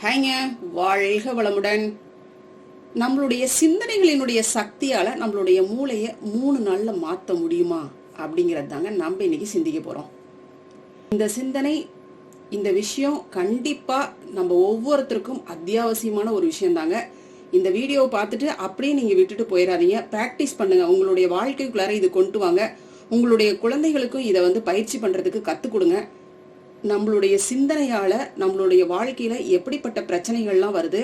ஹேங்க, வாழ்க வளமுடன். நம்மளுடைய சிந்தனைகளினுடைய சக்தியால நம்மளுடைய மூளையை 3 நாள்ல மாற்ற முடியுமா அப்படிங்கிறது தாங்க நம்ம இன்னைக்கு சிந்திக்க போறோம். இந்த சிந்தனை, இந்த விஷயம் கண்டிப்பா நம்ம ஒவ்வொருத்தருக்கும் அத்தியாவசியமான ஒரு விஷயம் தாங்க. இந்த வீடியோவை பார்த்துட்டு அப்படியே நீங்க விட்டுட்டு போயிடாதீங்க. பிராக்டிஸ் பண்ணுங்க. உங்களுடைய வாழ்க்கைக்குள்ளார இது கொண்டு வாங்க. உங்களுடைய குழந்தைகளுக்கும் இதை பயிற்சி பண்றதுக்கு கத்துக் கொடுங்க. நம்மளுடைய சிந்தனையால நம்மளுடைய வாழ்க்கையில எப்படிப்பட்ட பிரச்சனைகள்லாம் வருது,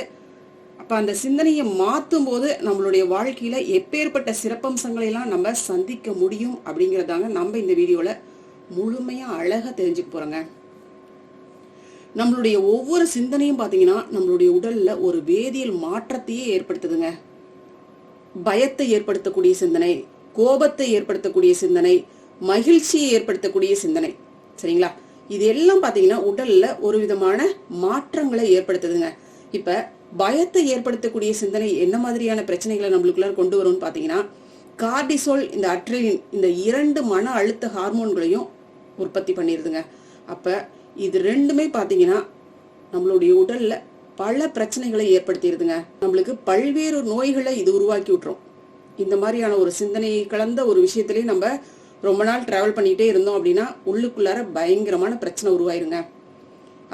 அப்ப அந்த சிந்தனையை மாற்றும் போது நம்மளுடைய வாழ்க்கையில எப்பேற்பட்ட சிறப்பம்சங்களை எல்லாம் நம்ம சந்திக்க முடியும் அப்படிங்கறதாங்க நம்ம இந்த வீடியோல முழுமையா அழகா தெரிஞ்சுக்க போறோங்க. நம்மளுடைய ஒவ்வொரு சிந்தனையும் பாத்தீங்கன்னா நம்மளுடைய உடல்ல ஒரு வேதியியல் மாற்றத்தையே ஏற்படுத்துதுங்க. பயத்தை ஏற்படுத்தக்கூடிய சிந்தனை, கோபத்தை ஏற்படுத்தக்கூடிய சிந்தனை, மகிழ்ச்சியை ஏற்படுத்தக்கூடிய சிந்தனை, சரிங்களா? இது எல்லாம் பாத்தீங்கன்னா உடல்ல ஒரு விதமான மாற்றங்களை ஏற்படுத்துதுங்க. இப்ப பயத்தை ஏற்படுத்தக்கூடிய சிந்தனை என்ன மாதிரியான பிரச்சனைகளை நம்மளுக்குள்ள கொண்டு வரும்னு பாத்தீங்கன்னா, கார்டிசோல், இந்த அட்ரிலின், இந்த 2 மன அழுத்த ஹார்மோன்களையும் உற்பத்தி பண்ணிருதுங்க. அப்ப இது ரெண்டுமே பாத்தீங்கன்னா நம்மளுடைய உடல்ல பல பிரச்சனைகளை ஏற்படுத்திடுதுங்க. நம்மளுக்கு பல்வேறு நோய்களை இது உருவாக்கி விட்டுரும். இந்த மாதிரியான ஒரு சிந்தனை கலந்த ஒரு விஷயத்திலேயே நம்ம ரொம்ப நாள் டிராவல் பண்ணிட்டே இருந்தோம் அப்படின்னா உள்ளுக்குள்ளார பயங்கரமான பிரச்சனை உருவாயிருங்க.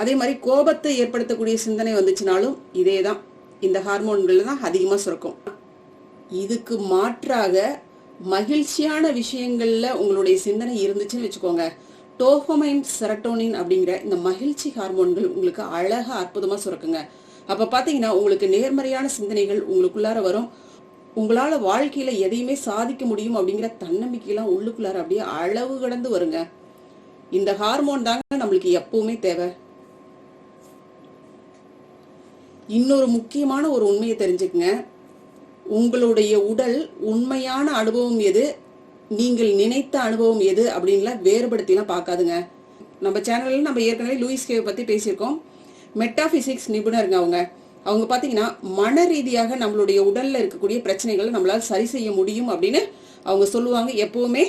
அதே மாதிரி கோபத்தை ஏற்படுத்தக்கூடிய சிந்தனை வந்துச்சுனாலும் இதே தான், இந்த ஹார்மோன்கள் தான் அதிகமா சுரக்கும். இதுக்கு மாற்றாக மகிழ்ச்சியான விஷயங்கள்ல உங்களுடைய சிந்தனை இருந்துச்சுன்னு வச்சுக்கோங்க, டோபமைன், செரட்டோனின் அப்படிங்கிற இந்த மகிழ்ச்சி ஹார்மோன்கள் உங்களுக்கு அழகா அற்புதமா சுரக்குங்க. அப்ப பாத்தீங்கன்னா உங்களுக்கு நேர்மறையான சிந்தனைகள் உங்களுக்குள்ளார வரும். உங்களால வாழ்க்கையில எதையுமே சாதிக்க முடியும் அப்படிங்கிற தன்னம்பிக்கையெல்லாம் உள்ளுக்குள்ளார அப்படியே அளவு கடந்து வருங்க. இந்த ஹார்மோன் தாங்க நம்மளுக்கு எப்பவுமே தேவை. இன்னொரு முக்கியமான ஒரு உண்மையை தெரிஞ்சுக்குங்க. உங்களுடைய உடல் உண்மையான அனுபவம் எது, நீங்கள் நினைத்த அனுபவம் எது அப்படின்லாம் வேறுபடுத்திலாம் பார்க்காதுங்க. நம்ம சேனல்ல நம்ம ஏற்கனவே லூயிஸ் கேவை பத்தி பேசியிருக்கோம். மெட்டாபிசிக்ஸ் நிபுணருங்க அவங்க பாத்தீங்கன்னா மன ரீதியாக நம்மளுடைய உடல்ல இருக்கக்கூடிய பிரச்சனைகளை நம்மளால சரி செய்ய முடியும் அப்படின்னு அவங்க சொல்லுவாங்க. எப்பவுமே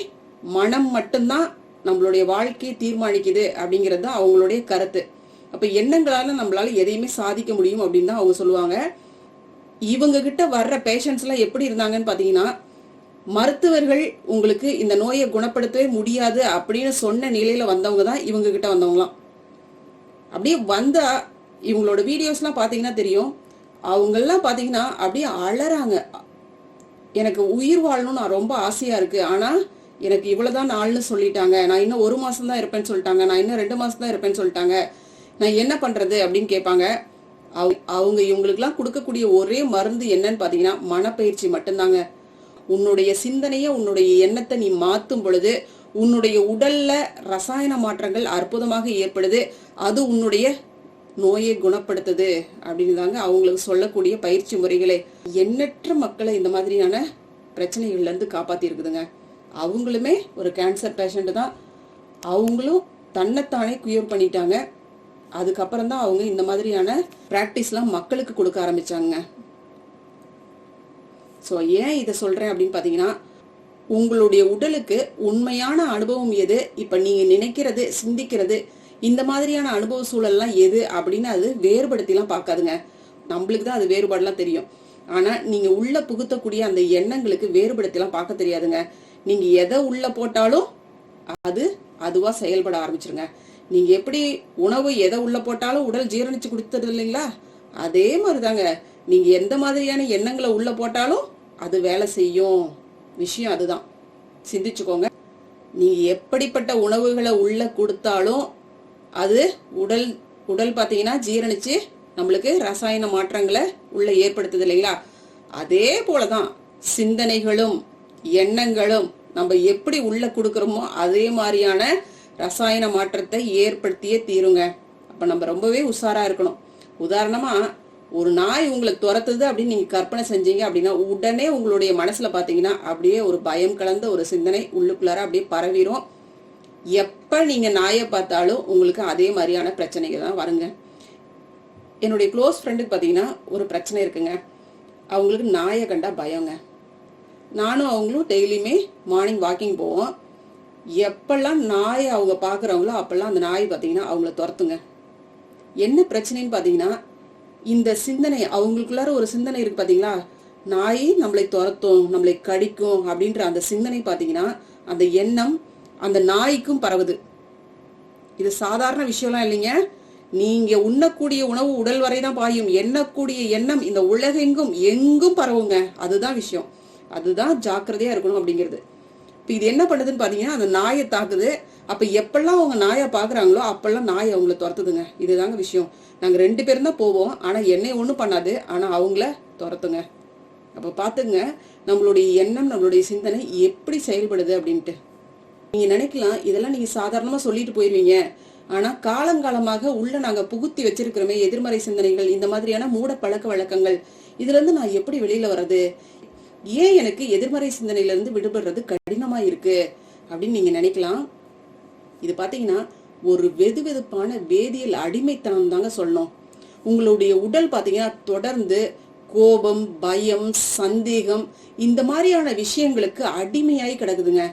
மனம் மட்டும்தான் நம்மளுடைய வாழ்க்கையை தீர்மானிக்குது அப்படிங்கிறது தான் அவங்களுடைய கருத்து. அப்ப எண்ணங்களால நம்மளால எதையுமே சாதிக்க முடியும் அப்படின்னு தான் அவங்க சொல்லுவாங்க. இவங்க கிட்ட வர்ற பேஷண்ட்ஸ் எல்லாம் எப்படி இருந்தாங்கன்னு பாத்தீங்கன்னா, மருத்துவர்கள் உங்களுக்கு இந்த நோயை குணப்படுத்தவே முடியாது அப்படின்னு சொன்ன நிலையில வந்தவங்க தான் இவங்க கிட்ட வந்தவங்களாம். அப்படியே வந்தா இவங்களோட வீடியோஸ்லாம் பாத்தீங்கன்னா தெரியும், அவங்கெல்லாம் பாத்தீங்கன்னா அப்படியே அழறாங்க. எனக்கு உயிர் வாழணும்னு நான் ரொம்ப ஆசையா இருக்கு, ஆனா எனக்கு இவ்வளவுதான் நாள்னு சொல்லிட்டாங்க, நான் இன்னும் 1 மாசம் தான் இருப்பேன்னு சொல்லிட்டாங்க, நான் இன்னும் 2 மாசம் தான் இருப்பேன்னு சொல்லிட்டாங்க, நான் என்ன பண்றது அப்படின்னு கேட்பாங்க. அவங்க இவங்களுக்குலாம் கொடுக்கக்கூடிய ஒரே மருந்து என்னன்னு பாத்தீங்கன்னா மனப்பயிற்சி மட்டும்தாங்க. உன்னுடைய சிந்தனைய, உன்னுடைய எண்ணத்தை நீ மாத்தும் பொழுது உன்னுடைய உடல்ல ரசாயன மாற்றங்கள் அற்புதமாக ஏற்படுது. அது உன்னுடைய நோயை குணப்படுத்துது அப்படின்னு தாங்க அவங்களுக்கு சொல்லக்கூடிய பயிற்சி முறைகளே. எண்ணற்ற மக்களை இந்த மாதிரியான பிரச்சனைகள்ல இருந்து காப்பாத்தி இருக்குதுங்க. அவங்களுமே ஒரு கேன்சர் பேஷண்ட் தான். அவங்களும் தன்னைத்தானே கியூர் பண்ணிட்டாங்க. அதுக்கப்புறம் தான் அவங்க இந்த மாதிரியான பிராக்டிஸ்லாம் மக்களுக்கு கொடுக்க ஆரம்பிச்சாங்க. ஸோ ஏன் இதை சொல்றேன் அப்படின்னு பாத்தீங்கன்னா, உங்களுடைய உடலுக்கு உண்மையான அனுபவம் எது, இப்ப நீங்க நினைக்கிறது, சிந்திக்கிறது, இந்த மாதிரியான அனுபவ சூழல்லாம் எது அப்படின்னு அது வேறுபடுத்திலாம் பார்க்காதுங்க. நம்மளுக்கு தான் அது வேறுபாடுலாம் தெரியும். ஆனா நீங்க உள்ள புகுத்தக்கூடிய அந்த எண்ணங்களுக்கு வேறுபடுத்திலாம் பார்க்க தெரியாதுங்க. நீங்க எதை உள்ள போட்டாலும் அது அதுவா செயல்பட ஆரம்பிச்சிருங்க. நீங்க எப்படி உணவு எதை உள்ள போட்டாலும் உடல் ஜீரணிச்சு கொடுத்துறது இல்லைங்களா, அதே மாதிரிதாங்க நீங்க எந்த மாதிரியான எண்ணங்களை உள்ள போட்டாலும் அது வேலை செய்யும். விஷயம் அதுதான், சிந்திச்சுக்கோங்க. நீங்க எப்படிப்பட்ட உணவுகளை உள்ள கொடுத்தாலும் அது உடல் பாத்தீங்கன்னா ஜீரணிச்சு நம்மளுக்கு ரசாயன மாற்றங்களை உள்ள ஏற்படுத்துது இல்லைங்களா. அதே போலதான் சிந்தனைகளும் எண்ணங்களும் நம்ம எப்படி உள்ள கொடுக்கறோமோ அதே மாதிரியான ரசாயன மாற்றத்தை ஏற்படுத்தியே தீருங்க. அப்ப நம்ம ரொம்பவே உஷாரா இருக்கணும். உதாரணமா, ஒரு நாய் உங்களை துரத்துது அப்படின்னு நீங்க கற்பனை செஞ்சீங்க அப்படின்னா உடனே உங்களுடைய மனசுல பாத்தீங்கன்னா அப்படியே ஒரு பயம் கலந்த ஒரு சிந்தனை உள்ளுக்குள்ளார அப்படியே பரவிடும். எப்ப நீங்க நாயை பார்த்தாலும் உங்களுக்கு அதே மாதிரியான பிரச்சனைகள் தான் வருங்க. என்னுடைய க்ளோஸ் ஃப்ரெண்டுக்கு பாத்தீங்கன்னா ஒரு பிரச்சனை இருக்குங்க. அவங்களுக்கு நாயை கண்டா பயங்க. நானும் அவங்களும் டெய்லியுமே மார்னிங் வாக்கிங் போவோம். எப்பெல்லாம் நாயை அவங்க பாக்குறவங்களோ அப்பெல்லாம் அந்த நாய் பாத்தீங்கன்னா அவங்கள துரத்துங்க. என்ன பிரச்சனைன்னு பாத்தீங்கன்னா, இந்த சிந்தனை அவங்களுக்குள்ளார ஒரு சிந்தனை இருக்கு பாத்தீங்களா, நாய் நம்மளை துரத்தும், நம்மளை கடிக்கும் அப்படின்ற அந்த சிந்தனை பாத்தீங்கன்னா அந்த எண்ணம் அந்த நாய்க்கும் பரவுது. இது சாதாரண விஷயம்லாம் இல்லைங்க. நீங்க உண்ணக்கூடிய உணவு உடல் வரைதான் பாயும், எண்ணக்கூடிய எண்ணம் இந்த உலகெங்கும் எங்கும் பரவுங்க. அதுதான் விஷயம். அதுதான் ஜாக்கிரதையா இருக்கணும் அப்படிங்கிறது. இப்ப இது என்ன பண்ணுதுன்னு பாத்தீங்கன்னா அந்த நாயை தாக்குது. அப்ப எப்பெல்லாம் அவங்க நாயை பாக்குறாங்களோ அப்பெல்லாம் நாய் அவங்கள துரத்துதுங்க. இதுதாங்க விஷயம். நாங்க 2 பேரும் தான் போவோம், ஆனா என்னை ஒண்ணும் பண்ணாது, ஆனா அவங்கள துரத்துங்க. அப்ப பாத்துங்க நம்மளுடைய எண்ணம் நம்மளுடைய சிந்தனை எப்படி செயல்படுது அப்படின்ட்டு. நீங்க நினைக்கலாம் இதெல்லாம் நீங்க சாதாரணமா சொல்லிட்டு போயிருவீங்க, ஆனா காலங்காலமாக உள்ள நாங்க புகுத்தி வச்சிருக்கிறோமே எதிர்மறை சிந்தனைகள், இந்த மாதிரியான மூட பழக்க வழக்கங்கள், இதுல இருந்து நான் எப்படி வெளியில வர்றது, ஏன் எனக்கு எதிர்மறை சிந்தனையில இருந்து விடுபடுறது கடினமா இருக்கு அப்படின்னு நீங்க நினைக்கலாம். இது பாத்தீங்கன்னா ஒரு வெதுவெதுப்பான வேதியியல் அடிமைத்தனம் தாங்க சொல்லணும். உங்களுடைய உடல் பாத்தீங்கன்னா தொடர்ந்து கோபம், பயம், சந்தேகம் இந்த மாதிரியான விஷயங்களுக்கு அடிமையாய் கிடக்குதுங்க.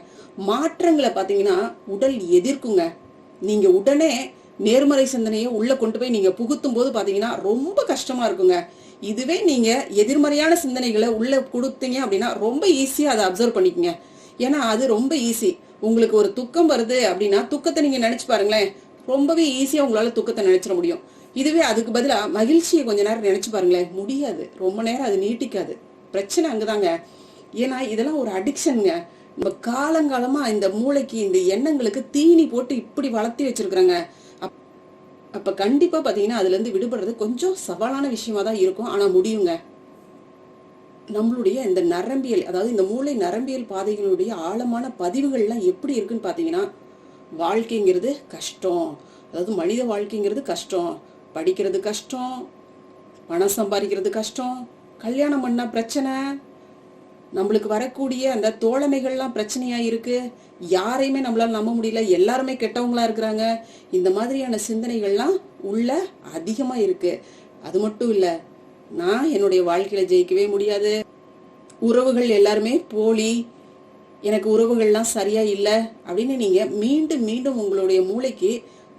மாற்றங்களை பாத்தீங்கன்னா உடல் எதிர்க்குங்க. நீங்க உடனே நேர்மறை சிந்தனையை உள்ள கொண்டு போய் நீங்க புகுத்தும் போது பாத்தீங்கன்னா ரொம்ப கஷ்டமா இருக்குங்க. இதுவே நீங்க எதிர்மறையான சிந்தனைகளை உள்ள கொடுத்தீங்க அப்படின்னா ரொம்ப ஈஸியா அதை அப்சர்வ் பண்ணிக்கங்க. ஏன்னா அது ரொம்ப ஈஸி. உங்களுக்கு ஒரு துக்கம் வருது அப்படின்னா துக்கத்தை நீங்க நினைச்சு பாருங்களேன், ரொம்பவே ஈஸியா உங்களால துக்கத்தை நினைச்சிட முடியும். இதுவே அதுக்கு பதிலா மகிழ்ச்சியை கொஞ்ச நேரம் நினைச்சு பாருங்களேன், முடியாது, ரொம்ப நேரம் அது நீட்டிக்காது. பிரச்சனை அங்கதாங்க. ஏன்னா இதெல்லாம் ஒரு அடிக்ஷனுங்க. நம்ம காலங்காலமா இந்த மூளைக்கு இந்த எண்ணங்களுக்கு தீனி போட்டு இப்படி வளர்த்தி வச்சிருக்கிறோங்க. அப்ப கண்டிப்பா பாத்தீங்கன்னா அதுல இருந்து விடுபடுறது கொஞ்சம் சவாலான விஷயமா தான் இருக்கும், ஆனா முடியுங்க. நம்மளுடைய இந்த நரம்பியல், அதாவது இந்த மூளை நரம்பியல் பாதைகளுடைய ஆழமான பதிவுகள்லாம் எப்படி இருக்குன்னு பாத்தீங்கன்னா, வாழ்க்கைங்கிறது கஷ்டம், அதாவது மனித வாழ்க்கைங்கிறது கஷ்டம், படிக்கிறது கஷ்டம், பணம் சம்பாதிக்கிறது கஷ்டம், கல்யாணம் பண்ணா பிரச்சனை, நம்மளுக்கு வரக்கூடிய அந்த தோழமைகள்லாம் பிரச்சனையா இருக்கு, யாரையுமே நம்மளால நம்ப முடியல, எல்லாருமே கெட்டவங்களா இருக்கிறாங்க, இந்த மாதிரியான சிந்தனைகள்லாம் உள்ள அதிகமா இருக்கு. அது மட்டும் இல்ல, நான் என்னுடைய வாழ்க்கையில ஜெயிக்கவே முடியாது, உறவுகள் எல்லாருமே போலி, எனக்கு உறவுகள்லாம் சரியா இல்லை அப்படின்னு நீங்க மீண்டும் மீண்டும் உங்களுடைய மூளைக்கு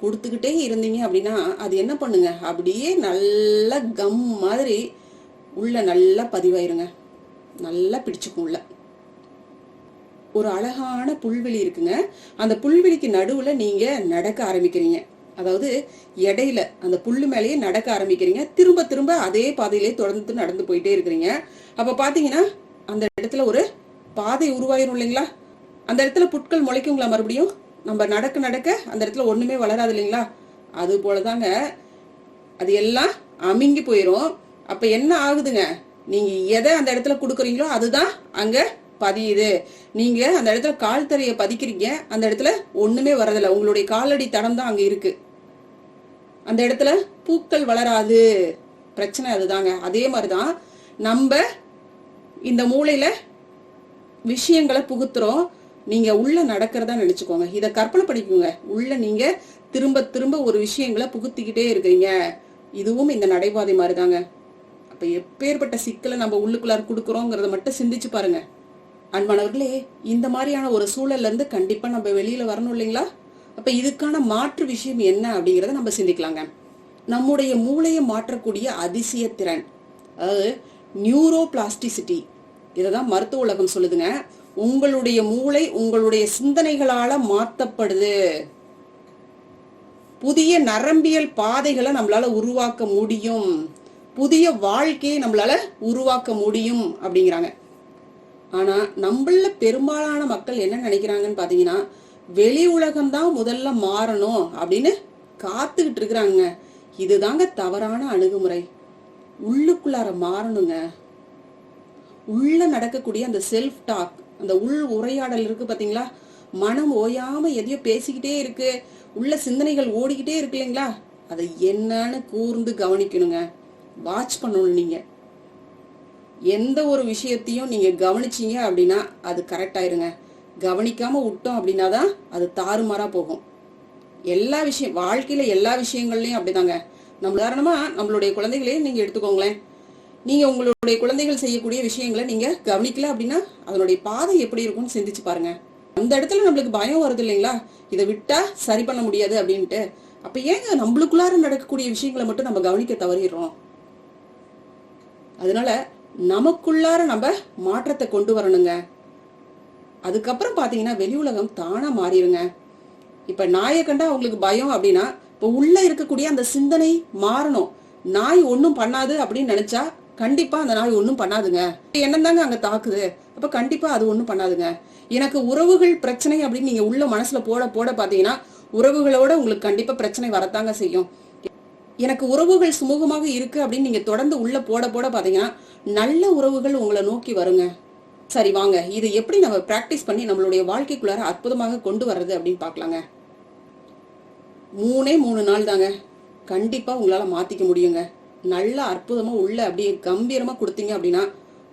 கொடுத்துக்கிட்டே இருந்தீங்க அப்படின்னா அது என்ன பண்ணுங்க, அப்படியே நல்ல கம் மாதிரி உள்ள நல்லா பதிவாயிருங்க, நல்லா பிடிச்சுக்கும். உள்ள ஒரு அழகான புல்வெளி இருக்குங்க. அந்த புல்வெளிக்கு நடுவுல நீங்க நடக்க ஆரம்பிக்கிறீங்க. அதாவது இடையில அந்த புல்லு மேலேயே நடக்க ஆரம்பிக்கிறீங்க. திரும்ப திரும்ப அதே பாதையிலே தொடர்ந்து நடந்து போயிட்டே இருக்கிறீங்க. அப்ப பாத்தீங்கன்னா அந்த இடத்துல ஒரு பாதை உருவாயிரும் இல்லைங்களா? அந்த இடத்துல புட்கள் முளைக்குங்களா? மறுபடியும் நம்ம நடக்க நடக்க அந்த இடத்துல ஒண்ணுமே வளராது இல்லைங்களா? அது போலதாங்க அது எல்லாம் அமுங்கி போயிரும். அப்ப என்ன ஆகுதுங்க, நீங்க எதை அந்த இடத்துல கொடுக்குறீங்களோ அதுதான் அங்க பதியுது. நீங்க அந்த இடத்துல கால் தரையை பதிக்கிறீங்க, அந்த இடத்துல ஒண்ணுமே வரதில்லை, உங்களுடைய காலடி தடம் தான் அங்க இருக்கு, அந்த இடத்துல பூக்கள் வளராது. பிரச்சனை அதுதாங்க. அதே மாதிரிதான் நம்ம இந்த மூளையில விஷயங்களை புகுத்துறோம். நீங்க உள்ள நடக்கிறதா நினைச்சுக்கோங்க, இத கற்பனை பண்ணிக்கோங்க. உள்ள நீங்க திரும்ப திரும்ப ஒரு விஷயங்களை புகுத்திக்கிட்டே இருக்கீங்க. இதுவும் இந்த நடைபாதை மாதிரிதாங்க. அப்ப எப்பேற்பட்ட சிக்கலை நம்ம உள்ளுக்குள்ளார கொடுக்குறோங்கிறத மட்டும் சிந்திச்சு பாருங்க. அன்பானவர்களே, இந்த மாதிரியான ஒரு சூழல்ல இருந்து கண்டிப்பா நம்ம வெளியில வரணும் இல்லைங்களா? அப்ப இதுக்கான மாற்று விஷயம் என்ன அப்படிங்கறத நம்ம சிந்திக்கலாங்க. நம்முடைய மூளையை மாற்றக்கூடிய அதிசய திறன், அதாவது நியூரோ பிளாஸ்டிசிட்டி, இததான் மருத்துவ உலகம் சொல்லுதுங்க. உங்களுடைய மூளை உங்களுடைய சிந்தனைகளால மாற்றப்படுது. புதிய நரம்பியல் பாதைகளை நம்மளால உருவாக்க முடியும், புதிய வாழ்க்கையை நம்மளால உருவாக்க முடியும் அப்படிங்கிறாங்க. ஆனா நம்மள பெரும்பாலான மக்கள் என்ன நினைக்கிறாங்கன்னு பாத்தீங்கன்னா, வெளி உலகம்தான் முதல்ல மாறணும் அப்படின்னு காத்துக்கிட்டு இருக்கிறாங்க. இதுதாங்க தவறான அணுகுமுறை. உள்ளுக்குள்ளார மாறணுங்க. உள்ள நடக்கக்கூடிய அந்த செல்ஃப் டாக், அந்த உள் உரையாடல் இருக்கு பாத்தீங்களா? மனம் ஓயாம எதையோ பேசிக்கிட்டே இருக்கு, உள்ள சிந்தனைகள் ஓடிக்கிட்டே இருக்கு இல்லைங்களா? அதை என்னன்னு கூர்ந்து கவனிக்கணுங்க, வாட்ச் பண்ணணும். நீங்க எந்த ஒரு விஷயத்தையும் நீங்க கவனிச்சீங்க அப்படின்னா அது கரெக்ட் ஆயிருங்க. கவனிக்காம விட்டோம் அப்படின்னா தான் அது தாறுமாறா போகும். எல்லா விஷயம், வாழ்க்கையில எல்லா விஷயங்கள்லயும் அப்படிதாங்க. நம்ம உதாரணமா நம்மளுடைய குழந்தைகளையும் நீங்க எடுத்துக்கோங்களேன். நீங்க உங்களுடைய குழந்தைகள் செய்யக்கூடிய விஷயங்களை நீங்க கவனிக்கல அப்படின்னா அதனுடைய பாதை எப்படி இருக்கும்னு சிந்திச்சு பாருங்க. அந்த இடத்துல நம்மளுக்கு பயம் வருது இல்லைங்களா, இதை விட்டா சரி பண்ண முடியாது அப்படின்ட்டு. அப்ப ஏங்க நம்மளுக்குள்ளார நடக்கக்கூடிய விஷயங்களை மட்டும் நம்ம கவனிக்க தவறிடுறோம்? அதனால நமக்குள்ளார நம்ம மாற்றத்தை கொண்டு வரணுங்க. அதுக்கப்புறம் பாத்தீங்கன்னா வெளி உலகம் தானா மாறிடுங்க. இப்ப நாயை கண்டா அவங்களுக்கு பயம் அப்படின்னா, இப்ப உள்ள இருக்கக்கூடிய அந்த சிந்தனை மாறணும். நாய் ஒன்னும் பண்ணாது அப்படின்னு நினைச்சா கண்டிப்பா அந்த நாய் ஒன்னும் பண்ணாதுங்க. எண்ணம் தாங்க அங்க தாக்குது. அப்ப கண்டிப்பா அது ஒன்னும் பண்ணாதுங்க. எனக்கு உறவுகள் பிரச்சனை அப்படின்னு நீங்க உள்ள மனசுல போட போட பாத்தீங்கன்னா உறவுகளோட உங்களுக்கு கண்டிப்பா பிரச்சனை வரத்தாங்க செய்யும். எனக்கு உறவுகள் சுமூகமாக இருக்கு அப்படின்னு நீங்க தொடர்ந்து உள்ள போட போட பாத்தீங்கன்னா நல்ல உறவுகள் உங்களை நோக்கி வருங்க. சரி வாங்க, இது எப்படி நம்ம பிராக்டிஸ் பண்ணி நம்மளுடைய வாழ்க்கைக்குள்ளார அற்புதமாக கொண்டு வர்றது அப்படின்னு பாக்கலாங்க. 3 நாள் தாங்க கண்டிப்பா உங்களால மாத்திக்க முடியுங்க. நல்லா அற்புதமா உள்ள அப்படியே கம்பீரமா கொடுத்தீங்க அப்படின்னா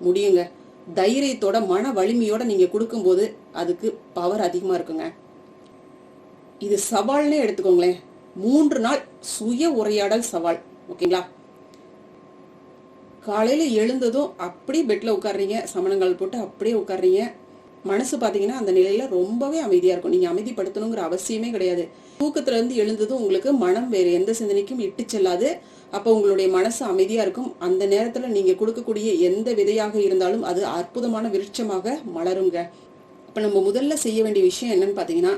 முடியுங்க. தைரியத்தோட மன வலிமையோட நீங்க கொடுக்கும்போது அதுக்கு பவர் அதிகமா இருக்குங்க. இது சவால்னே எடுத்துக்கோங்களேன். 3 நாள் சுய உரையாடல் சவால். ஓகேங்களா? காலையில எழுந்ததும் அப்படியே பெட்ல உட்காடுறீங்க, சமணங்கால் போட்டு அப்படியே உட்காடுறீங்க. மனசு பாத்தீங்கன்னா அந்த நிலையில ரொம்பவே அமைதியா இருக்கும். நீங்க அமைதிப்படுத்தணுங்கிற அவசியமே கிடையாது. தூக்கத்துல இருந்து எழுந்ததும் உங்களுக்கு மனம் வேற எந்த சிந்தனைக்கும் இட்டு செல்லாது. அப்ப உங்களுடைய மனசு அமைதியா இருக்கும். அந்த நேரத்துல நீங்க கொடுக்கக்கூடிய எந்த விதையாக இருந்தாலும் அது அற்புதமான விருட்சமாக மலருங்க. அப்ப நம்ம முதல்ல செய்ய வேண்டிய விஷயம் என்னன்னு பாத்தீங்கன்னா,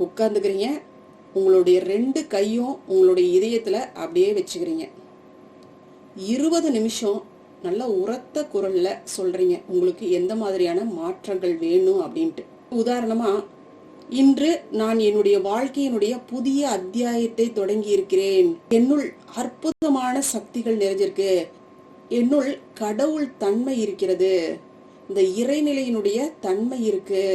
உட்கார்ந்துக்கிறீங்க. உங்களுடைய 2 கையும் உங்களுடைய இதயத்துல அப்படியே வச்சுக்கிறீங்க. 20 நிமிஷம் நல்ல உரத்த குரல்ல சொல்றீங்க உங்களுக்கு எந்த மாதிரியான மாற்றங்கள் வேணும் அப்படின்ட்டு. உதாரணமா, இன்று நான் என்னுடைய வாழ்க்கையினுடைய புதிய அத்தியாயத்தை தொடங்கி இருக்கிறேன். என்னுள் அற்புதமான சக்திகள் நிறைஞ்சிருக்கு. என்னுள் கடவுள் தன்மை இருக்கிறது. இந்த இறைநிலையினுடைய தன்மை இருக்கு.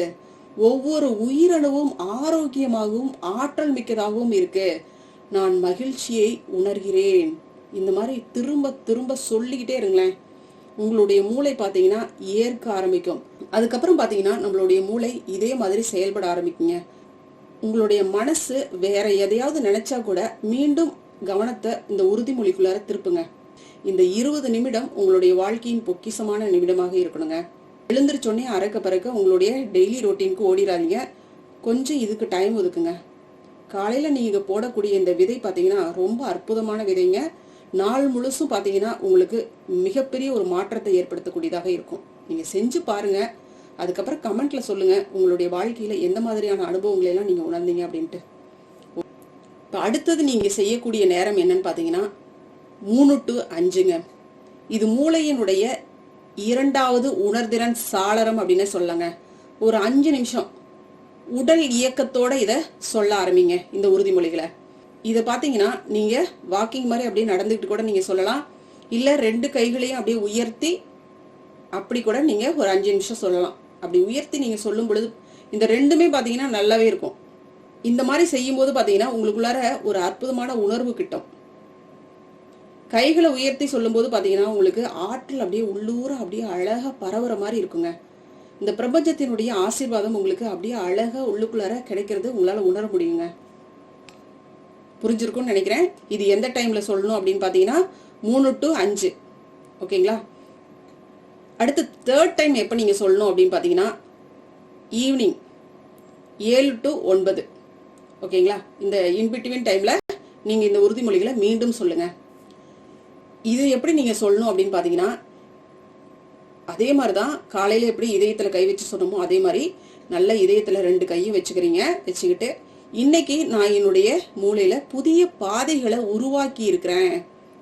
ஒவ்வொரு உயிரணுவும் ஆரோக்கியமாகவும் ஆற்றல் மிக்கதாகவும் இருக்கு. நான் மகிழ்ச்சியை உணர்கிறேன். இந்த மாதிரி திரும்ப திரும்ப சொல்லிக்கிட்டே இருங்களேன். உங்களுடைய மூளை பாத்தீங்கன்னா ஏற்க ஆரம்பிக்கும். அதுக்கப்புறம் பாத்தீங்கன்னா நம்மளுடைய மூளை இதே மாதிரி செயல்பட ஆரம்பிக்குங்க. உங்களுடைய மனசு வேற எதையாவது நினைச்சா கூட மீண்டும் கவனத்தை இந்த உறுதிமொழிக்குள்ளார திருப்புங்க. இந்த 20 நிமிடம் உங்களுடைய வாழ்க்கையின் பொக்கிசமான நிமிடமாக இருக்கணுங்க. எழுந்திருச்சோடனே அறக்க பறக்க உங்களுடைய டெய்லி ரொட்டீனுக்கு ஓடிடாதீங்க. கொஞ்சம் இதுக்கு டைம் ஒதுக்குங்க. காலையில நீங்க போடக்கூடிய இந்த விதை பாத்தீங்கன்னா ரொம்ப அற்புதமான விதைங்க. நாள் முழுசும் பாத்தீங்கன்னா உங்களுக்கு மிகப்பெரிய ஒரு மாற்றத்தை ஏற்படுத்தக்கூடியதாக இருக்கும். நீங்க செஞ்சு பாருங்க. அதுக்கப்புறம் கமெண்ட்ல சொல்லுங்க உங்களுடைய வாழ்க்கையில எந்த மாதிரியான அனுபவங்களை எல்லாம் நீங்க உணர்ந்தீங்க அப்படின்ட்டு. இப்ப அடுத்தது நீங்க செய்யக்கூடிய நேரம் என்னன்னு பாத்தீங்கன்னா 3 to 5ங்க. இது மூளையினுடைய 2வது உணர்திறன் சாளரம் அப்படின்னு சொல்லலாங்க. ஒரு 5 நிமிஷம் உடல் இயக்கத்தோட இத சொல்ல ஆரம்பிங்க இந்த உறுதிமொழிகளை. இத பாத்தீங்கன்னா நீங்க வாக்கிங் மாதிரி அப்படியே நடந்துகிட்டு கூட நீங்க சொல்லலாம். இல்ல 2 கைகளையும் அப்படியே உயர்த்தி அப்படி கூட நீங்க ஒரு 5 நிமிஷம் சொல்லலாம். அப்படி உயர்த்தி நீங்க சொல்லும் பொழுது இந்த 2மே பாத்தீங்கன்னா நல்லாவே இருக்கும். இந்த மாதிரி செய்யும் போது பாத்தீங்கன்னா உங்களுக்குள்ளார ஒரு அற்புதமான உணர்வு கிட்டும். கைகளை உயர்த்தி சொல்லும் போது பாத்தீங்கன்னா உங்களுக்கு ஆற்றல் அப்படியே உள்ளூர அப்படியே அழகா பரவுற மாதிரி இருக்குங்க. இந்த பிரபஞ்சத்தினுடைய ஆசீர்வாதம் உங்களுக்கு அப்படியே அழகா உள்ளுக்குள்ளார கிடைக்கிறது உங்களால உணர முடியுங்க. புரிஞ்சிருக்கும்னு நினைக்கிறேன். இது எந்த டைம்ல சொல்லணும் அப்படின்னு பாத்தீங்கன்னா 3 to 5. ஓகேங்களா? அடுத்து 3rd டைம் எப்ப நீங்க சொல்லணும் அப்படின்னு பாத்தீங்கன்னா ஈவினிங் 7 to 9. ஓகேங்களா? இந்த இன்பிட்வீன் டைம்ல நீங்க இந்த உறுதிமொழிகளை மீண்டும் சொல்லுங்க. இது எப்படி நீங்க சொல்லணும் அப்படின்னு பாத்தீங்கன்னா அதே மாதிரிதான் காலையில எப்படி இதயத்துல கை வச்சு சொன்னோமோ அதே மாதிரி நல்ல இதயத்துல 2 கையும் வச்சுக்கிறீங்க. வச்சுக்கிட்டு இன்னைக்கு நான் என்னுடைய மூளையில புதிய பாதைகளை உருவாக்கி இருக்கிறேன்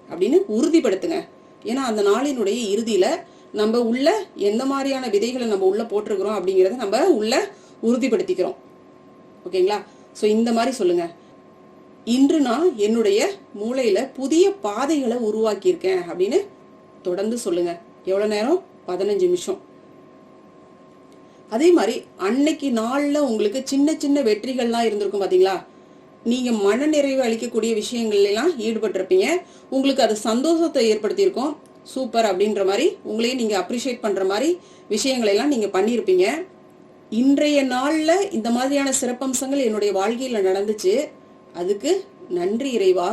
அப்படின்னு உறுதிப்படுத்துங்க. ஏன்னா அந்த நாளினுடைய இறுதியில நம்ம உள்ள எந்த மாதிரியான விதைகளை நம்ம உள்ள போட்டிருக்கிறோம் அப்படிங்கறத நம்ம உள்ள உறுதிப்படுத்திக்கிறோம். ஓகேங்களா? சோ இந்த மாதிரி சொல்லுங்க. இன்று நான் என்னுடைய மூளையில புதிய பாதைகளை உருவாக்கி இருக்கேன் அப்படின்னு தொடர்ந்து சொல்லுங்க. எவ்வளவு நேரம்? 15 நிமிஷம். அதே மாதிரி அன்னைக்கு நாள்ல உங்களுக்கு சின்ன சின்ன வெற்றிகள்லாம் இருந்திருக்கும் பாத்தீங்களா? நீங்க மன நிறைவு அளிக்கக்கூடிய விஷயங்கள்ல எல்லாம் ஈடுபட்டிருப்பீங்க. உங்களுக்கு அது சந்தோஷத்தை ஏற்படுத்தியிருக்கும். சூப்பர் அப்படின்ற மாதிரி உங்களையும் நீங்க அப்ரிஷியேட் பண்ற மாதிரி விஷயங்களை எல்லாம் நீங்க பண்ணியிருப்பீங்க. இன்றைய நாள்ல இந்த மாதிரியான சிறப்பம்சங்கள் என்னுடைய வாழ்க்கையில நடந்துச்சு, அதுக்கு நன்றி இறைவா.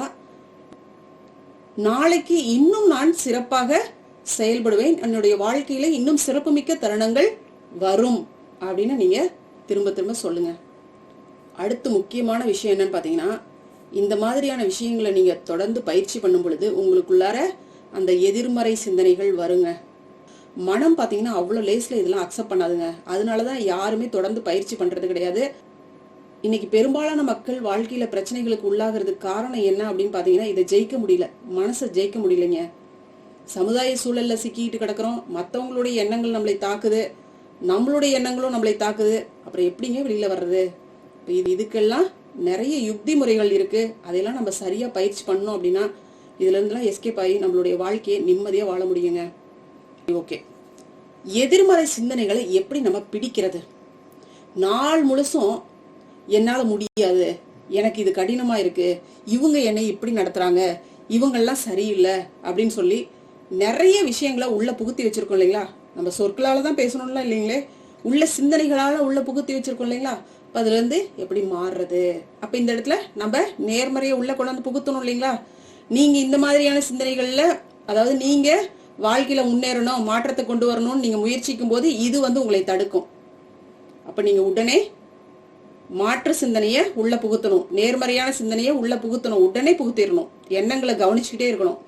நாளைக்கு இன்னும் நான் சிறப்பாக செயல்படுவேன். என்னுடைய வாழ்க்கையில இன்னும் சிறப்புமிக்க தருணங்கள் வரும் அப்படின்னு நீங்க திரும்ப திரும்ப சொல்லுங்க. அடுத்து முக்கியமான விஷயம் என்னன்னு பாத்தீங்கன்னா இந்த மாதிரியான விஷயங்களை நீங்க தொடர்ந்து பயிற்சி பண்ணும் பொழுது உங்களுக்குள்ளார அந்த எதிர்மறை சிந்தனைகள் வருங்க. மனம் பாத்தீங்கன்னா அவ்வளவு லேஸ்ல இதெல்லாம் அக்செப்ட் பண்ணாதுங்க. அதனாலதான் யாருமே தொடர்ந்து பயிற்சி பண்றது கிடையாது. இன்னைக்கு பெரும்பாலான மக்கள் வாழ்க்கையில பிரச்சனைகளுக்கு உள்ளாகிறதுக்கு காரணம் என்ன அப்படின்னு பாத்தீங்கன்னா, இதை ஜெயிக்க முடியல, மனசை ஜெயிக்க முடியலைங்க. சமுதாய சூழல்ல சிக்கிட்டு கிடக்குறோம். மற்றவங்களுடைய எண்ணங்கள் நம்மளை தாக்குது, நம்மளுடைய எண்ணங்களும் நம்மளை தாக்குது. அப்புறம் எப்படிங்க வெளியில வர்றது? இதுக்கெல்லாம் நிறைய யுக்தி முறைகள் இருக்கு. அதையெல்லாம் நம்ம சரியா பயிற்சி பண்ணோம் அப்படின்னா இதுல இருந்தெல்லாம் எஸ்கேப் ஆகி நம்மளுடைய வாழ்க்கையை நிம்மதியா வாழ முடியுங்க. ஓகே, எதிர்மறை சிந்தனைகளை எப்படி நம்ம பிடிக்கிறது? நாள் முழுசும் என்னால முடியாது, எனக்கு இது கடினமா இருக்கு, இவங்க என்னை இப்படி நடத்துறாங்க, இவங்கெல்லாம் சரியில்லை அப்படின்னு சொல்லி நிறைய விஷயங்களை உள்ள புகுத்தி வச்சிருக்கோம் இல்லைங்களா? நம்ம சொற்களால தான் பேசணும்லாம் இல்லைங்களே, உள்ள சிந்தனைகளால உள்ள புகுத்தி வச்சிருக்கோம் இல்லைங்களா? அப்ப அதுல இருந்து எப்படி மாறுறது? அப்ப இந்த இடத்துல நம்ம நேர்மறையை உள்ள கொண்டாந்து புகுத்தணும் இல்லைங்களா? நீங்க இந்த மாதிரியான சிந்தனைகள்ல, அதாவது நீங்க வாழ்க்கையில முன்னேறணும், மாற்றத்தை கொண்டு வரணும்னு நீங்க முயற்சிக்கும் போது இது உங்களை தடுக்கும். அப்ப நீங்க உடனே மாற்று சிந்தனைய உள்ள புகுத்தணும், நேர்மறையான சிந்தனைய உள்ள புகுத்தணும், உடனே புகுத்திடணும். எண்ணங்களை கவனிச்சுக்கிட்டே இருக்கணும்.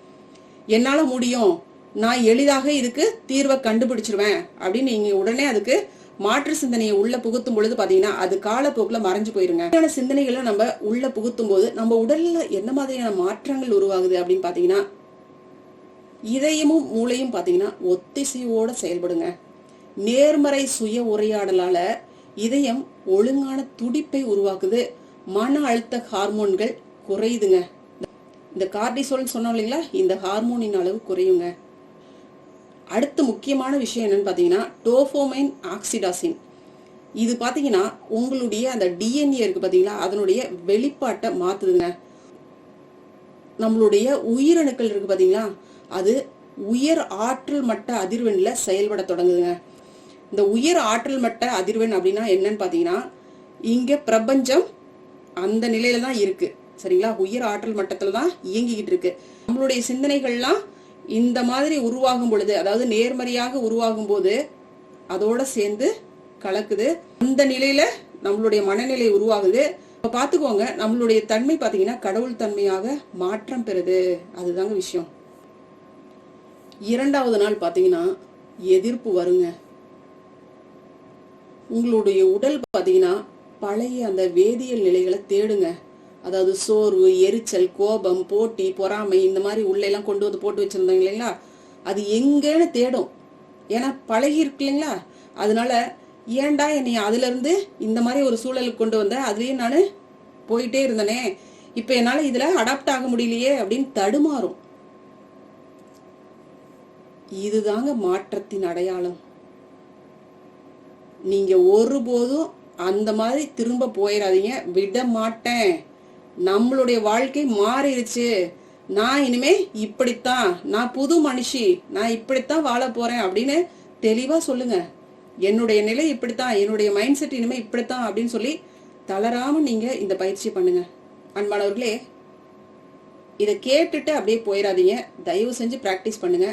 என்னால முடியும், நான் எளிதாக இதுக்கு தீர்வை கண்டுபிடிச்சிருவேன் அப்படின்னு நீங்க உடனே அதுக்கு மாற்று சிந்தனையை உள்ள புகுத்தும் பொழுது பாத்தீங்கன்னா அது காலப்போக்குல மறைஞ்சு போயிருங்க. சிந்தனைகளை நம்ம உள்ள புகுத்தும் போது நம்ம உடல்ல என்ன மாதிரியான மாற்றங்கள் உருவாகுது அப்படின்னு பாத்தீங்கன்னா, இதயமும் மூளையும் பாத்தீங்கன்னா ஒத்திசைவோட செயல்படுங்க. நேர்மறை சுய உரையாடலால இதயம் ஒழுங்கான துடிப்பை உருவாக்குது, மன அழுத்த ஹார்மோன்கள் குறையுதுங்க. இந்த கார்டிசோல் சொன்னோம் இல்லைங்களா, இந்த ஹார்மோனின் அளவு குறையுங்க. அடுத்த முக்கியமான விஷயம் என்னன்னு பாத்தீங்கன்னா டோபமைன் ஆக்சிடாசின். இது பாத்தீங்கன்னா உங்களுடைய அந்த டிஎன்ஏ இருக்கு பாத்தீங்களா, அதனுடைய வெளிப்பாட்டை மாத்துதுங்க. நம்மளுடைய உயிரணுக்கள் இருக்கு பாத்தீங்களா, அது உயர் ஆற்றல் மட்ட அதிர்வெண்ல செயல்பட தொடங்குதுங்க. இந்த உயர் ஆற்றல் மட்ட அதிர்வெண் அப்படின்னா என்னன்னு பாத்தீங்கன்னா, இங்க பிரபஞ்சம் அந்த நிலையில தான் இருக்கு சரிங்களா, உயர் ஆற்றல் மட்டத்துல தான் இயங்கிக்கிட்டு இருக்கு. நம்மளுடைய சிந்தனைகள்லாம் இந்த மாதிரி உருவாகும் பொழுது, அதாவது நேர்மறையாக உருவாகும் போது அதோட சேர்ந்து கலக்குது. அந்த நிலையில நம்மளுடைய மனநிலை உருவாகுது. இப்ப பாத்துக்கோங்க, நம்மளுடைய தன்மை பாத்தீங்கன்னா கடவுள் தன்மையாக மாற்றம் பெறுது. அதுதாங்க விஷயம். இரண்டாவது நாள் பாத்தீங்கன்னா எதிர்ப்பு வருங்க. உங்களுடைய உடல் பாத்தீங்கன்னா பழைய அந்த வேதியியல் நிலைகளை தேடுங்க. அதாவது சோர்வு, எரிச்சல், கோபம், போட்டி, பொறாமை, இந்த மாதிரி உள்ள எல்லாம் கொண்டு வந்து போட்டு வச்சிருந்தாங்க இல்லைங்களா, அது எங்கன்னு தேடும். ஏன்னா பழகி இருக்கு இல்லைங்களா. அதனால ஏன்டா என்னை அதுல இருந்து இந்த மாதிரி ஒரு சூழலுக்கு கொண்டு வந்த, அதுலயே நானு போயிட்டே இருந்தனே, இப்ப என்னால இதுல அடாப்ட் ஆக முடியலையே அப்படின்னு தடுமாறும். இதுதாங்க மாற்றத்தின் அடையாளம். நீங்க ஒருபோதும் அந்த மாதிரி திரும்ப போயிடாதீங்க. விட மாட்டேன், நம்மளுடைய வாழ்க்கை மாறிடுச்சு, நான் இனிமே இப்படித்தான், நான் புது மனுஷி, நான் இப்படித்தான் வாழ போறேன் அப்படின்னு தெளிவா சொல்லுங்க. என்னுடைய நிலை இப்படித்தான், என்னுடைய மைண்ட் செட் இனிமே இப்படித்தான் அப்படின்னு சொல்லி தளராம நீங்க இந்த பயிற்சி பண்ணுங்க. அன்பானவர்களே, இதை கேட்டுட்டு அப்படியே போயிடாதீங்க. தயவு செஞ்சு பிராக்டிஸ் பண்ணுங்க.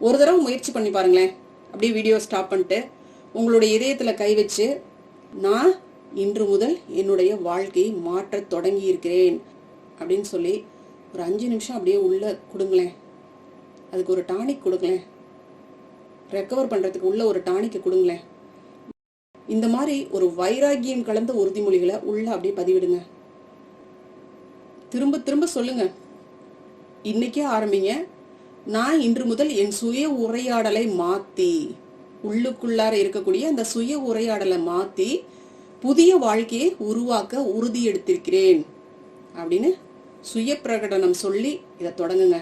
ஒரு தடவை முயற்சி பண்ணி பாருங்களேன். அப்படியே வீடியோ ஸ்டாப் பண்ணிட்டு உங்களுடைய இதயத்துல கை வச்சு, நான் இன்று முதல் என்னுடைய வாழ்க்கையை மாற்ற தொடங்கி இருக்கிறேன் அப்படின்னு சொல்லி ஒரு 5 நிமிஷம் அப்படியே உள்ள கொடுங்களேன். அதுக்கு ஒரு டானிக் கொடுங்களேன், ரெக்கவர் பண்றதுக்கு உள்ள ஒரு டானிக்கை கொடுங்களேன். இந்த மாதிரி ஒரு வைராகியம் கலந்த உறுதிமொழிகளை உள்ள அப்படியே பதிவிடுங்க. திரும்ப திரும்ப சொல்லுங்க. இன்னைக்கே ஆரம்பிங்க. நான் இன்று முதல் என் சுய உரையாடலை மாத்தி, உள்ளுக்குள்ளார இருக்கக்கூடிய அந்த சுய உரையாடலை மாத்தி புதிய வாழ்க்கையை உருவாக்க உறுதி எடுத்திருக்கிறேன் அப்படின்னு சுய பிரகடனம் சொல்லி இதை தொடங்குங்க.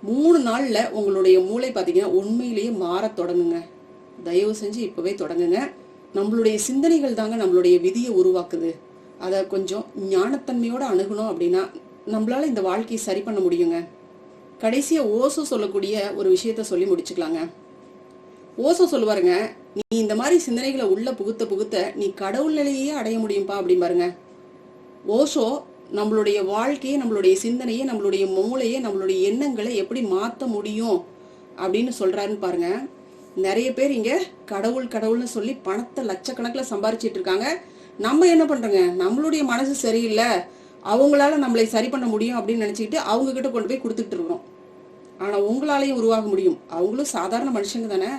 3 நாள்ல உங்களுடைய மூளை பாத்தீங்கன்னா உண்மையிலேயே மாற தொடங்குங்க. தயவு செஞ்சு இப்பவே தொடங்குங்க. நம்மளுடைய சிந்தனைகள் தாங்க நம்மளுடைய விதியை உருவாக்குது. அதை கொஞ்சம் ஞானத்தன்மையோட அணுகணும் அப்படின்னா நம்மளால இந்த வாழ்க்கையை சரி பண்ண முடியுங்க. கடைசியா ஓசோ சொல்லக்கூடிய ஒரு விஷயத்த சொல்லி முடிச்சுக்கலாங்க. ஓசோ சொல்லுவாருங்க, நீ இந்த மாதிரி சிந்தனைகளை உள்ள புகுத்த புகுத்த நீ கடவுள் நிலையே அடைய முடியும்பா அப்படின்னு பாருங்க. ஓசோ நம்மளுடைய வாழ்க்கையை, நம்மளுடைய சிந்தனையை, நம்மளுடைய மூளையை, நம்மளுடைய எண்ணங்களை எப்படி மாற்ற முடியும் அப்படின்னு சொல்றாருன்னு பாருங்க. நிறைய பேர் இங்க கடவுள் கடவுள்னு சொல்லி பணத்தை லட்சக்கணக்கில் சம்பாரிச்சிட்டு இருக்காங்க. நம்ம என்ன பண்றோங்க, நம்மளுடைய மனசு சரியில்லை, அவங்களால நம்மளை சரி பண்ண முடியும் அப்படின்னு நினைச்சுக்கிட்டு அவங்க கிட்ட கொண்டு போய் கொடுத்துட்டு இருக்கிறோம். ஆனா உங்களாலையும் உருவாக முடியும். அவங்களும் சாதாரண மனுஷங்க தானே,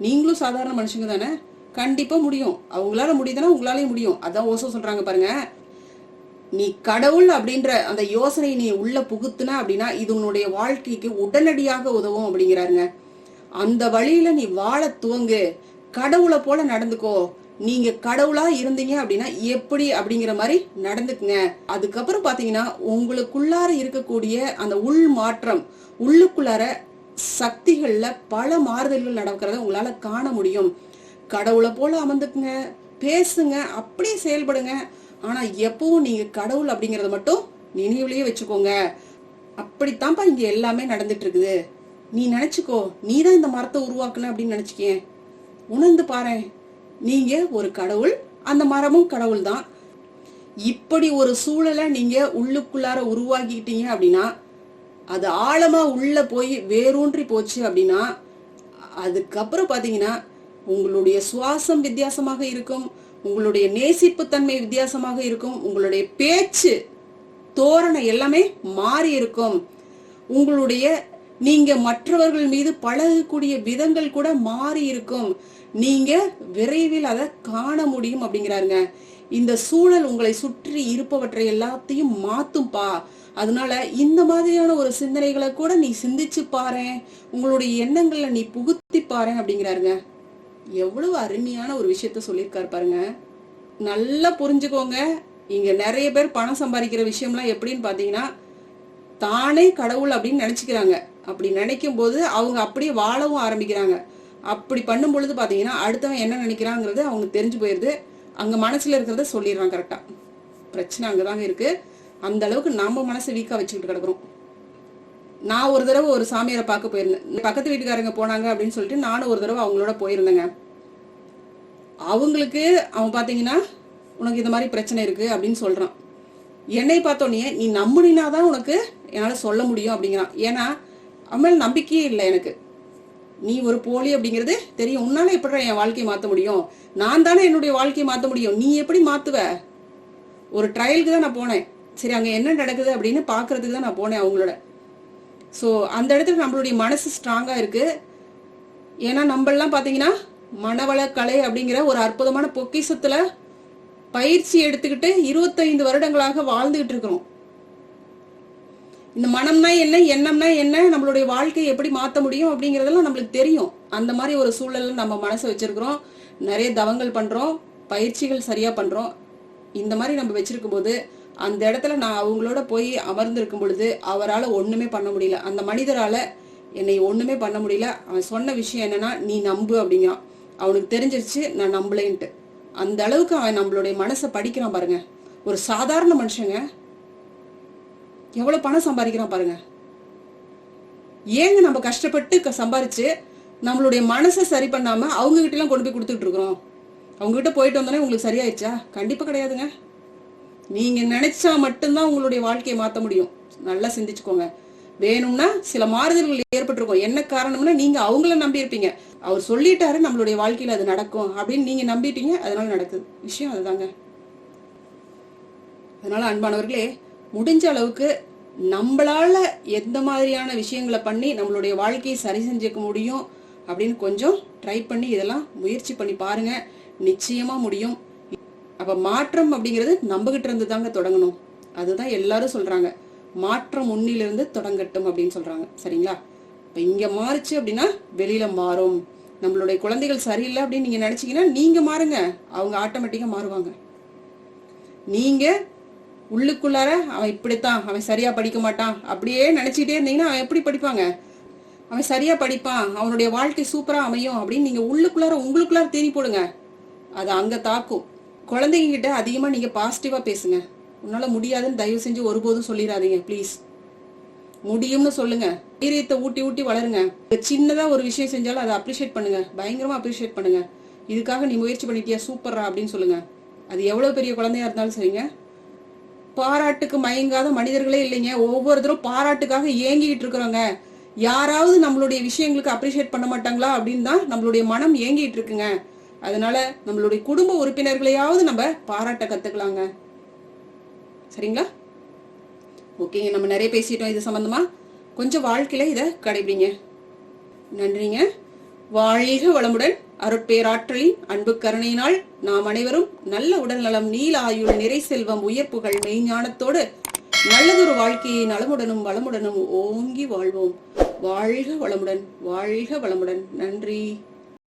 நீங்களும் சாதாரண மனுஷங்க தானே, கண்டிப்பா முடியும். அவங்களால முடியுதுன்னா உங்களாலையும் முடியும். அதான் ஓசோ சொல்றாங்க பாருங்க, நீ கடவுள் அப்படின்ற அந்த யோசனை நீ உள்ள புகுத்துன அப்படின்னா இது உன்னுடைய வாழ்க்கைக்கு உடனடியாக உதவும் அப்படிங்கிறாருங்க. அந்த வழியில நீ வாழ துவங்கு, கடவுளை போல நடந்துக்கோ. நீங்க கடவுளா இருந்தீங்க அப்படின்னா எப்படி அப்படிங்கிற மாதிரி நடந்துக்குங்க. அதுக்கப்புறம் பாத்தீங்கன்னா உங்களுக்குள்ளார இருக்கக்கூடிய அந்த உள் மாற்றம், உள்ளுக்குள்ளார சக்திகள்ல பல மாறுதல்கள் நடக்கிறத உங்களால காண முடியும். கடவுளை போல அமர்ந்துக்குங்க, பேசுங்க, அப்படியே செயல்படுங்க. ஆனா எப்பவும் நீங்க கடவுள் அப்படிங்கறத மட்டும் நினைவுலயே வச்சுக்கோங்க. அப்படித்தான்ப்பா இங்க எல்லாமே நடந்துட்டு இருக்குது. நீ நினைச்சுக்கோ, நீதான் இந்த மரத்தை உருவாக்குன அப்படின்னு நினைச்சுக்கே. உணர்ந்து பாரு, நீங்க ஒரு கடவுள், அந்த மரமும் கடவுள் தான். இப்படி ஒரு சூழலை நீங்க உள்ளுக்குள்ளார உருவாக்கிட்டீங்க அப்படின்னா, அது ஆழமா உள்ள போய் வேரூன்றி போச்சு அப்படின்னா, அதுக்கப்புறம் பாத்தீங்கன்னா உங்களுடைய சுவாசம் வித்தியாசமாக இருக்கும், உங்களுடைய நேசிப்பு தன்மை வித்தியாசமாக இருக்கும், உங்களுடைய பேச்சு தோரணை எல்லாமே மாறி இருக்கும், உங்களுடைய நீங்க மற்றவர்கள் மீது பழகக்கூடிய விதங்கள் கூட மாறி இருக்கும். நீங்க விரைவில் அதை காண முடியும் அப்படிங்கிறாருங்க. இந்த சூழல் உங்களை சுற்றி இருப்பவற்றை எல்லாத்தையும் மாத்தும்பா. அதனால இந்த மாதிரியான ஒரு சிந்தனைகளை கூட நீ சிந்திச்சு பாரு, உங்களுடைய எண்ணங்களை நீ புகுத்தி பாரு அப்படிங்கிறாருங்க. எவ்வளவு அருமையான ஒரு விஷயத்த சொல்லியிருக்காரு பாருங்க. நல்லா புரிஞ்சுக்கோங்க. இங்க நிறைய பேர் பணம் சம்பாதிக்கிற விஷயம்லாம் எப்படின்னு பாத்தீங்கன்னா, தானே கடவுள் அப்படின்னு நினைச்சுக்கிறாங்க. அப்படி நினைக்கும் போது அவங்க அப்படியே வாழவும் ஆரம்பிக்கிறாங்க. அப்படி பண்ணும் பொழுது பாத்தீங்கன்னா அடுத்தவன் என்ன நினைக்கிறாங்கிறது அவங்க தெரிஞ்சு போயிருது. அங்க மனசுல இருக்கிறத சொல்லிடுறான் கரெக்டா. பிரச்சனை அங்கதாங்க இருக்கு. அந்த அளவுக்கு நம்ம மனசை வீக்கா வச்சுக்கிட்டு கிடக்குறோம். நான் ஒரு தடவை ஒரு சாமியாரை பார்க்க போயிருந்தேன். பக்கத்து வீட்டுக்காரங்க போனாங்க அப்படின்னு சொல்லிட்டு நானும் ஒரு தடவை அவங்களோட போயிருந்தேங்க. அவங்களுக்கு அவன் பாத்தீங்கன்னா உனக்கு இந்த மாதிரி பிரச்சனை இருக்கு அப்படின்னு சொல்றான். என்னை பார்த்தோன்னே நீ நம்புனாதான் உனக்கு என்னால சொல்ல முடியும் அப்படிங்கிறான். ஏன்னா அவன் நம்பிக்கையே இல்லை எனக்கு. நீ ஒரு போலி அப்படிங்கிறது தெரியும். உன்னால எப்படி என் வாழ்க்கையை மாத்த முடியும்? நான் தானே என்னுடைய வாழ்க்கையை மாத்த முடியும். நீ எப்படி மாத்துவ? ஒரு ட்ரையலுக்கு தான் நான் போனேன். சரி அங்க என்ன நடக்குது அப்படின்னு பாக்குறதுக்கு தான் நான் போனேன் அவங்களோட. ஸோ அந்த இடத்துல நம்மளுடைய மனசு ஸ்ட்ராங்கா இருக்கு. ஏன்னா நம்மளாம் பாத்தீங்கன்னா மனவள கலை அப்படிங்கிற ஒரு அற்புதமான பொக்கிஷத்துல பயிற்சி எடுத்துக்கிட்டு 25 வருடங்களாக வாழ்ந்துகிட்டு இருக்கிறோம். இந்த மனம்னா என்ன, எண்ணம்னா என்ன, நம்மளுடைய வாழ்க்கையை எப்படி மாத்த முடியும் அப்படிங்கறதெல்லாம் நம்மளுக்கு தெரியும். அந்த மாதிரி ஒரு சூழல்ல நம்ம மனசை வச்சிருக்கிறோம். நிறைய தவங்கள் பண்றோம், பயிற்சிகள் சரியா பண்றோம். இந்த மாதிரி நம்ம வச்சிருக்கும் போது அந்த இடத்துல நான் அவங்களோட போய் அமர்ந்திருக்கும் பொழுது அவரால் ஒண்ணுமே பண்ண முடியல. அந்த மனிதரால என்னை ஒண்ணுமே பண்ண முடியல. அவன் சொன்ன விஷயம் என்னன்னா, நீ நம்பு அப்படிங்கிறான். அவனுக்கு தெரிஞ்சிருச்சு நான் நம்பலேன்ட்டு. அந்த அளவுக்கு அவன் நம்மளுடைய மனசை படிக்கிறான் பாருங்க. ஒரு சாதாரண மனுஷங்க எவ்வளவு பணம் சம்பாதிக்கிறான் பாருங்க. ஏங்க நம்ம கஷ்டப்பட்டு சம்பாரிச்சு நம்மளுடைய மனசை சரி பண்ணாம அவங்க கிட்ட எல்லாம் கொண்டு போய் கொடுத்துட்டு இருக்கிறோம்? அவங்க கிட்ட போயிட்டு வந்தோடனே உங்களுக்கு சரியாயிடுச்சா? கண்டிப்பா கிடையாதுங்க. நீங்க நினைச்சா மட்டும்தான் உங்களுடைய வாழ்க்கையை மாத்த முடியும். நல்லா சிந்திச்சுக்கோங்க. வேணும்னா சில மாறுதல்கள் ஏற்பட்டிருக்கும். என்ன காரணம்னா நீங்க அவங்கள நம்பி இருப்பீங்க. அவர் சொல்லிட்டாரு நம்மளுடைய வாழ்க்கையில அது நடக்கும் அப்படின்னு நீங்க நம்பிட்டீங்க, அதனால நடக்குது. விஷயம் அதுதாங்க. அதனால அன்பானவர்களே, முடிஞ்ச அளவுக்கு நம்மளால எந்த மாதிரியான விஷயங்களை பண்ணி நம்மளுடைய வாழ்க்கையை சரி செஞ்சுக்க முடியும் அப்படின்னு கொஞ்சம் ட்ரை பண்ணி இதெல்லாம் முயற்சி பண்ணி பாருங்க. நிச்சயமா முடியும். அப்ப மாற்றம் அப்படிங்கிறது நம்ம கிட்ட இருந்து தாங்க தொடங்கணும். அதுதான் எல்லாரும் சொல்றாங்க, மாற்றம் உன்னிலிருந்து தொடங்கட்டும் அப்படின்னு சொல்றாங்க. சரிங்களா? இப்ப இங்க மாறுச்சு அப்படின்னா வெளியில மாறும். நம்மளுடைய குழந்தைகள் சரியில்லை அப்படின்னு நீங்க நினைச்சீங்கன்னா நீங்க மாறுங்க, அவங்க ஆட்டோமேட்டிக்கா மாறுவாங்க. நீங்க உள்ளுக்குள்ளார அவன் இப்படித்தான், அவன் சரியா படிக்க மாட்டான் அப்படியே நினைச்சுக்கிட்டே இருந்தீங்கன்னா அவன் எப்படி படிப்பாங்க? அவன் சரியா படிப்பான், அவனுடைய வாழ்க்கை சூப்பரா அமையும் அப்படின்னு நீங்க உள்ளுக்குள்ளார உங்களுக்குள்ளார தேனி போடுங்க. அது அங்க தாக்கும். குழந்தைங்க கிட்ட அதிகமா நீங்க பாசிட்டிவா பேசுங்க. உன்னால முடியாதுன்னு தயவு செஞ்சு ஒருபோதும் சொல்லிடாதீங்க ப்ளீஸ். முடியும்னு சொல்லுங்க. தைரியத்தை ஊட்டி ஊட்டி வளருங்க. சின்னதா ஒரு விஷயம் செஞ்சாலும் அதை அப்ரிஷியேட் பண்ணுங்க, பயங்கரமா அப்ரிஷியேட் பண்ணுங்க. இதுக்காக நீ முயற்சி பண்ணிட்டியா, சூப்பரா அப்படின்னு சொல்லுங்க. அது எவ்வளவு பெரிய குழந்தையா இருந்தாலும் சரிங்க. பாராட்டுக்கு மயங்காத மனிதர்களே இல்லைங்க. ஒவ்வொருத்தரும் பாராட்டுக்காக ஏங்கிட்டு இருக்கிறோங்க. யாராவது நம்மளுடைய விஷயங்களுக்கு அப்ரிஷியேட் பண்ண மாட்டாங்களா அப்படின்னு தான் நம்மளுடைய மனம் ஏங்கிட்டு இருக்குங்க. அதனால நம்மளுடைய குடும்ப உறுப்பினர்களையாவது நம்ம பாராட்ட கத்துக்கலாங்க. சரிங்களா? ஓகேங்க, நம்ம நிறைய பேசிட்டோம் இது சம்பந்தமா. கொஞ்சம் வாழ்க்கையில இதை கடைபிடிங்க. நன்றிங்க. வாழ்க வளமுடன். அருட்பேராற்றலின் அன்பு கருணையினால் நாம் அனைவரும் நல்ல உடல் நலம், நீல ஆயுள், நிறை செல்வம், உயர் புகழ், மெய்ஞானத்தோடு நல்லதொரு வாழ்க்கையை நலமுடனும் வளமுடனும் ஓங்கி வாழ்வோம். வாழ்க வளமுடன். வாழ்க வளமுடன். நன்றி.